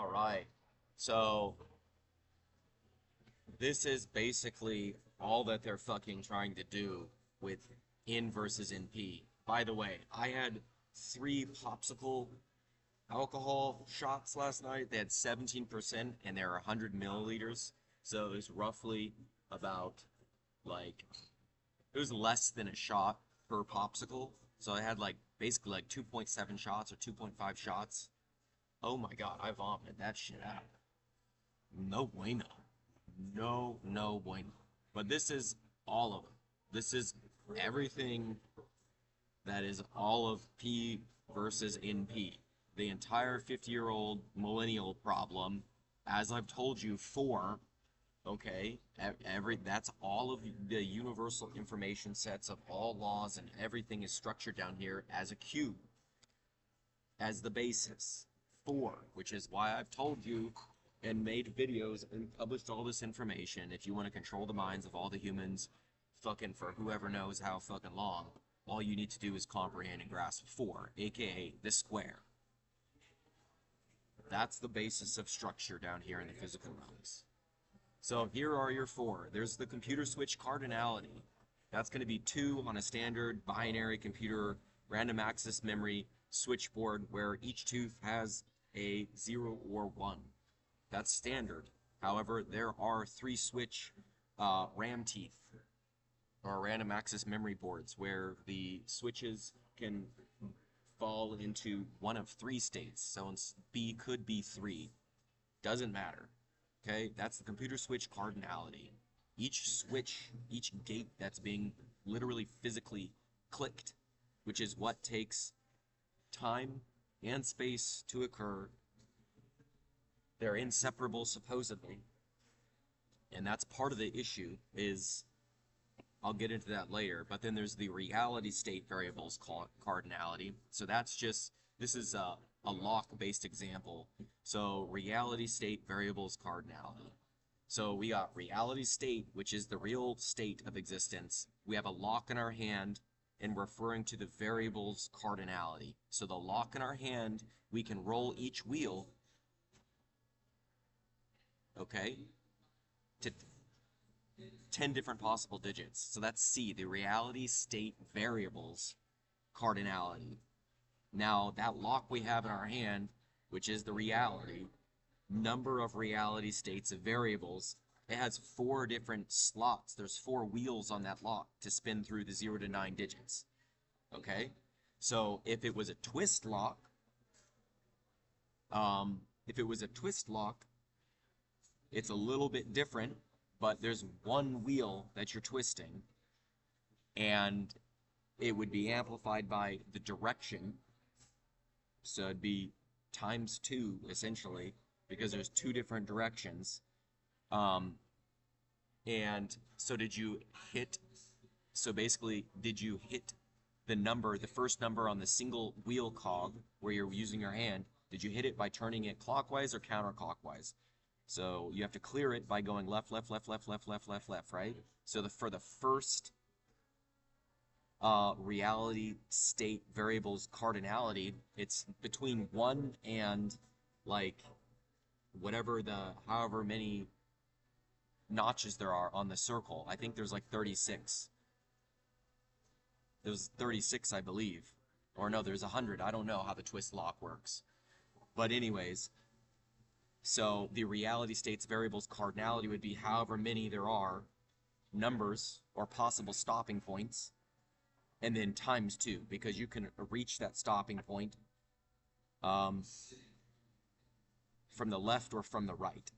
All right. So this is basically all that they're fucking trying to do with in versus NP. By the way, I had three popsicle alcohol shots last night. They had 17% and they're 100 milliliters. So it was roughly about like it was less than a shot per popsicle. So I had like basically like 2.7 shots or 2.5 shots. Oh my god, I vomited that shit out. No bueno. No bueno. But this is all of it. This is everything that is all of P versus NP. The entire 50-year-old millennial problem, as I've told you for, okay, that's all of the universal information sets of all laws and everything is structured down here as a cube, as the basis for, which is why I've told you and made videos and published all this information. If you want to control the minds of all the humans, fucking for whoever knows how fucking long, all you need to do is comprehend and grasp four, aka the square. That's the basis of structure down here in the physical realms. So here are your four. There's the computer switch cardinality. That's going to be 2 on a standard binary computer random access memory switchboard where each tooth has a 0 or 1. That's standard. However, there are 3 switch RAM teeth or random access memory boards where the switches can fall into one of 3 states. So B could be 3. Doesn't matter. Okay, that's the computer switch cardinality. Each switch, each gate that's being literally physically clicked, which is what takes time and space to occur. They're inseparable, supposedly. And that's part of the issue is, I'll get into that later, but then there's the reality state variables cardinality. So that's just, this is a lock-based example. So reality state variables cardinality. So we got reality state, which is the real state of existence. We have a lock in our hand and referring to the variables cardinality. So the lock in our hand, we can roll each wheel, okay, to 10 different possible digits. So that's C, the reality state variables cardinality. Now, that lock we have in our hand, which is the reality, number of reality states of variables, it has 4 different slots. There's 4 wheels on that lock to spin through the 0 to 9 digits. Okay? So if it was a twist lock, it's a little bit different, but there's 1 wheel that you're twisting, and it would be amplified by the direction. So it'd be times 2, essentially, because there's 2 different directions. And so basically, did you hit the first number on the single wheel cog where you're using your hand? Did you hit it by turning it clockwise or counterclockwise? So you have to clear it by going left, left, left, left, left, left, left, left, right? So for the first reality state variables cardinality, it's between 1 and like however many notches there are on the circle. I think there's like 36. There's 36, I believe. Or no, there's 100. I don't know how the twist lock works. But anyways, so the reality states variables cardinality would be however many there are numbers or possible stopping points, and then times 2, because you can reach that stopping point from the left or from the right.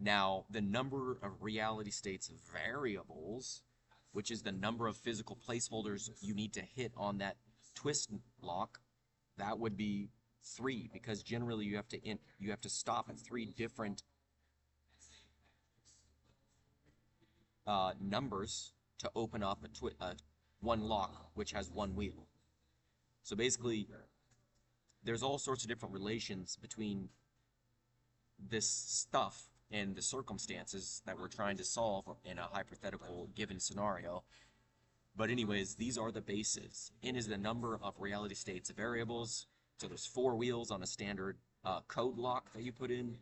Now, the number of reality states variables, which is the number of physical placeholders you need to hit on that twist lock, that would be 3, because generally you have to stop at 3 different numbers to open up one lock, which has 1 wheel. So basically, there's all sorts of different relations between this stuff and the circumstances that we're trying to solve in a hypothetical given scenario. But anyways, these are the bases. N is the number of reality states variables. So there's 4 wheels on a standard code lock that you put in,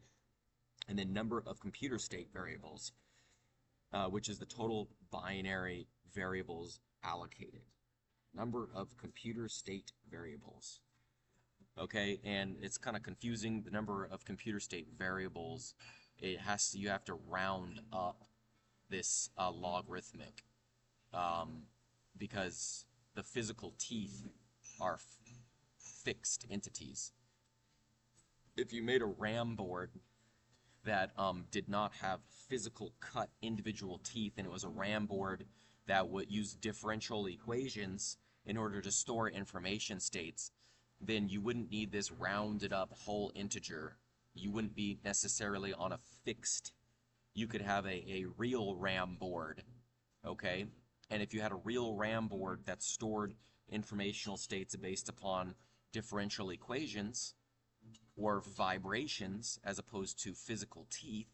and then number of computer state variables, which is the total binary variables allocated. Number of computer state variables. Okay, and it's kind of confusing. The number of computer state variables, you have to round up this logarithmic, because the physical teeth are fixed entities. If you made a RAM board that did not have physical cut individual teeth, and it was a RAM board that would use differential equations in order to store information states, then you wouldn't need this rounded up whole integer. You wouldn't be necessarily on a fixed. You could have a real RAM board, okay? And if you had a real RAM board that stored informational states based upon differential equations or vibrations as opposed to physical teeth,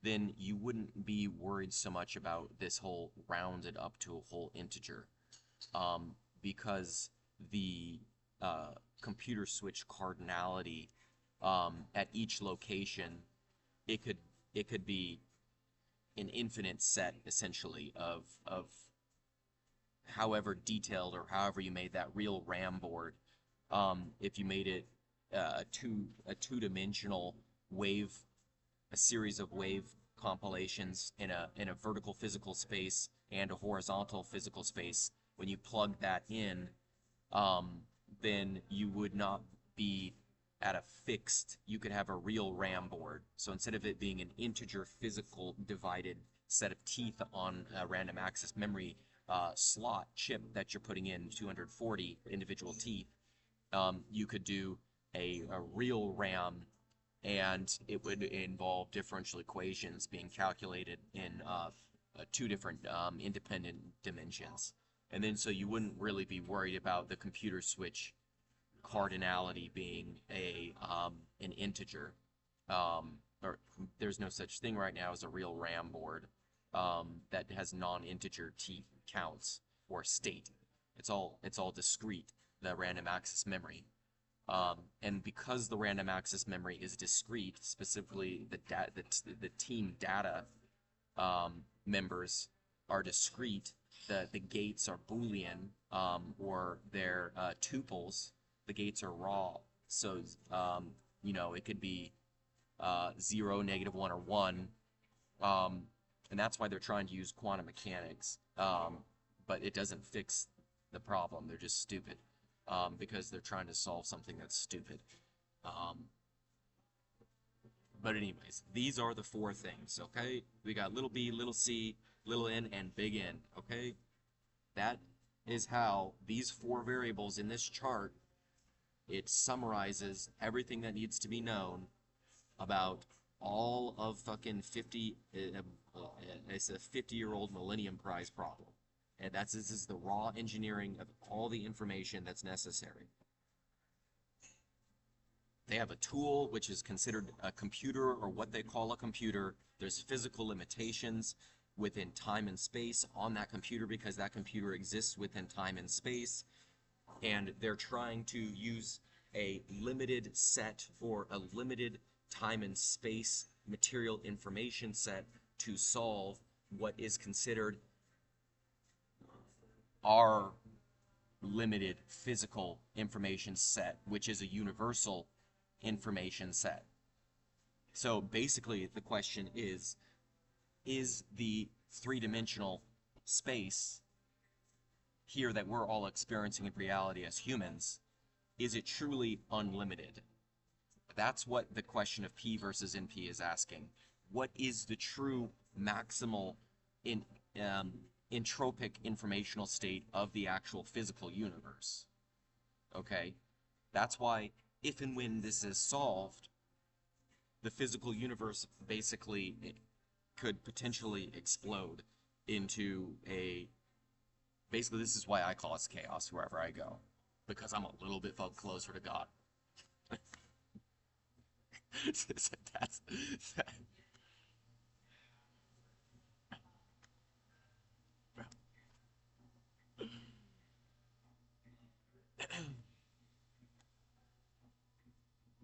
then you wouldn't be worried so much about this whole rounded up to a whole integer, because the computer switch cardinality at each location, it could be an infinite set essentially of however detailed or however you made that real RAM board. If you made it a two-dimensional wave, a series of wave compilations in a vertical physical space and a horizontal physical space, when you plug that in, then you would not be at a fixed. You could have a real RAM board. So instead of it being an integer physical divided set of teeth on a random access memory slot chip that you're putting in 240 individual teeth, you could do a real RAM, and it would involve differential equations being calculated in two different independent dimensions. And then so you wouldn't really be worried about the computer switch cardinality being an integer. Or there's no such thing right now as a real RAM board that has non-integer teeth counts or state. It's all discrete, the random access memory. And because the random access memory is discrete, specifically the team data members are discrete, the gates are Boolean, or they're tuples. The gates are raw. So, it could be 0, -1, or 1. And that's why they're trying to use quantum mechanics. But it doesn't fix the problem. They're just stupid. Because they're trying to solve something that's stupid. But anyways, these are the four things, okay? We got little b, little c, little n, and big N, okay? That is how these four variables in this chart, it summarizes everything that needs to be known about all of fucking 50, it's a 50-year-old Millennium Prize problem. And this is the raw engineering of all the information that's necessary. They have a tool which is considered a computer, or what they call a computer. There's physical limitations within time and space on that computer because that computer exists within time and space. And they're trying to use a limited set or a limited time and space material information set to solve what is considered our limited physical information set, which is a universal information set. So basically the question is the three-dimensional space here that we're all experiencing in reality as humans, is it truly unlimited? That's what the question of P versus NP is asking. What is the true maximal entropic informational state of the actual physical universe? Okay? That's why if and when this is solved, the physical universe basically could potentially explode into basically this is why I cause chaos wherever I go, because I'm a little bit closer to God. That's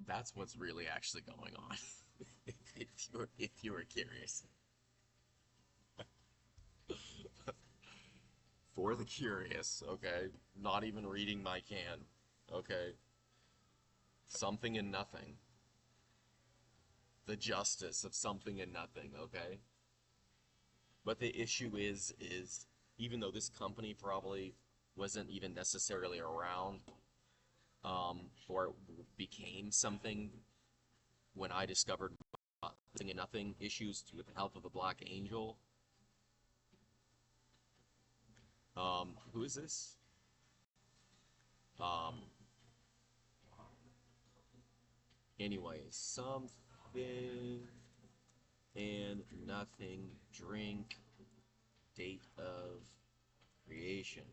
That's what's really actually going on. If you were curious. For the curious, okay? Not even reading my can, okay? Something and nothing. The justice of something and nothing, okay? But the issue is even though this company probably wasn't even necessarily around, or it became something when I discovered something and nothing issues with the health of the Black Angel. Who is this? Um, anyway, something and nothing drink date of creation.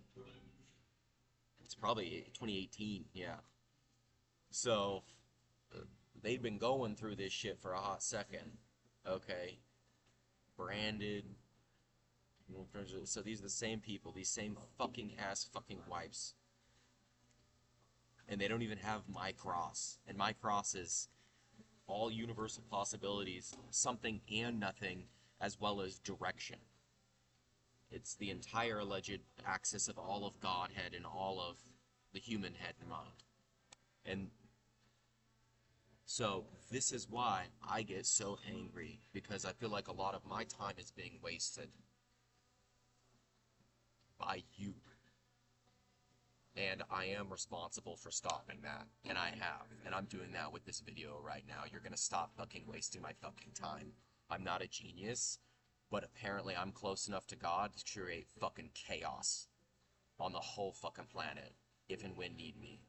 It's probably 2018, yeah. So they've been going through this shit for a hot second. Okay. Branded. So these are the same people, these same fucking ass fucking wipes. And they don't even have my cross. And my cross is all universal possibilities, something and nothing, as well as direction. It's the entire alleged axis of all of Godhead and all of the human head and mind. And so this is why I get so angry, because I feel like a lot of my time is being wasted by you. And I am responsible for stopping that. And I have. And I'm doing that with this video right now. You're gonna stop fucking wasting my fucking time. I'm not a genius, but apparently I'm close enough to God to create fucking chaos on the whole fucking planet, if and when need me.